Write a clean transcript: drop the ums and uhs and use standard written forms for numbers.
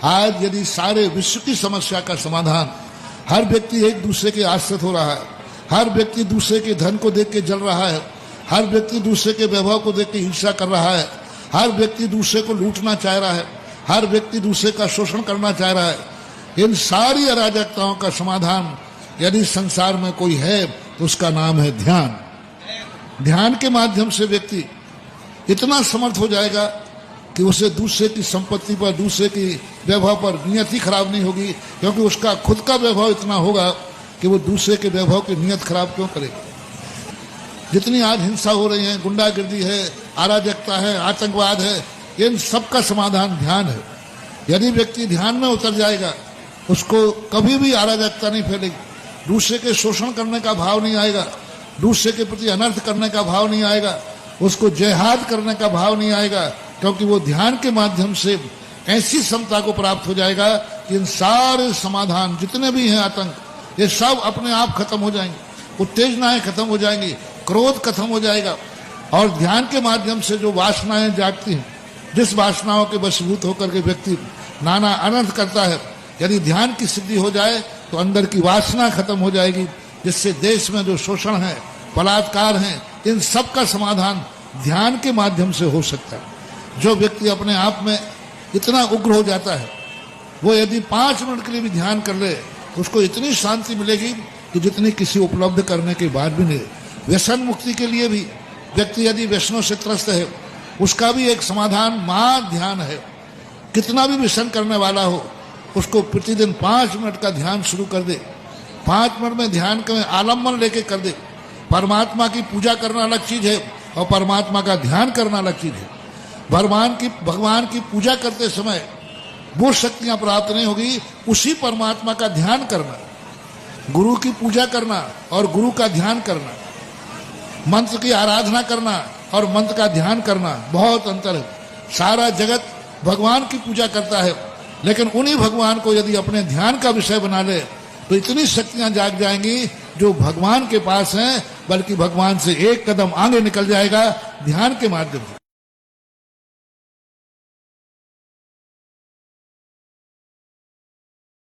आज यदि सारे विश्व की समस्या का समाधान, हर व्यक्ति एक दूसरे के आश्रित हो रहा है, हर व्यक्ति दूसरे के धन को देख के जल रहा है, हर व्यक्ति दूसरे के वैभव को देख के हिंसा कर रहा है, हर व्यक्ति दूसरे को लूटना चाह रहा है, हर व्यक्ति दूसरे का शोषण करना चाह रहा है, इन सारी अराजकताओं का समाधान यदि संसार में कोई है तो उसका नाम है ध्यान। ध्यान के माध्यम से व्यक्ति इतना समर्थ हो जाएगा कि उसे दूसरे की संपत्ति पर, दूसरे की वैभव पर नियति खराब नहीं होगी, क्योंकि उसका खुद का वैभव इतना होगा कि वो दूसरे के वैभव की नियत खराब क्यों करेगा। जितनी आज हिंसा हो रही है, गुंडागिर्दी है, अराजकता है, आतंकवाद है, इन सब का समाधान ध्यान है। यदि व्यक्ति ध्यान में उतर जाएगा, उसको कभी भी अराजकता नहीं फैलेगी, दूसरे के शोषण करने का भाव नहीं आएगा, दूसरे के प्रति अनर्थ करने का भाव नहीं आएगा, उसको जिहाद करने का भाव नहीं आएगा, क्योंकि वो ध्यान के माध्यम से ऐसी समता को प्राप्त हो जाएगा कि इन सारे समाधान जितने भी हैं आतंक, ये सब अपने आप खत्म हो जाएंगे, उत्तेजनाएं खत्म हो जाएंगी, क्रोध खत्म हो जाएगा। और ध्यान के माध्यम से जो वासनाएं जागती हैं, जिस वासनाओं के वशीभूत होकर के व्यक्ति नाना अनर्थ करता है, यदि ध्यान की सिद्धि हो जाए तो अंदर की वासना खत्म हो जाएगी, जिससे देश में जो शोषण है, बलात्कार है, इन सब का समाधान ध्यान के माध्यम से हो सकता है। जो व्यक्ति अपने आप में इतना उग्र हो जाता है, वो यदि 5 मिनट के लिए भी ध्यान कर ले तो उसको इतनी शांति मिलेगी कि जितनी किसी उपलब्ध करने के बाद भी नहीं। व्यसन मुक्ति के लिए भी व्यक्ति यदि व्यसनों से त्रस्त है, उसका भी एक समाधान महा ध्यान है। कितना भी व्यसन करने वाला हो, उसको प्रतिदिन 5 मिनट का ध्यान शुरू कर दे, 5 मिनट में ध्यान का आलम्बन लेके कर दे। परमात्मा की पूजा करना अलग चीज है और परमात्मा का ध्यान करना अलग चीज है। भगवान की पूजा करते समय वो शक्तियां प्राप्त नहीं होगी, उसी परमात्मा का ध्यान करना, गुरु की पूजा करना और गुरु का ध्यान करना, मंत्र की आराधना करना और मंत्र का ध्यान करना, बहुत अंतर है। सारा जगत भगवान की पूजा करता है, लेकिन उन्हीं भगवान को यदि अपने ध्यान का विषय बना ले तो इतनी शक्तियां जाग जाएंगी जो भगवान के पास हैं, बल्कि भगवान से एक कदम आगे निकल जाएगा ध्यान के माध्यम से।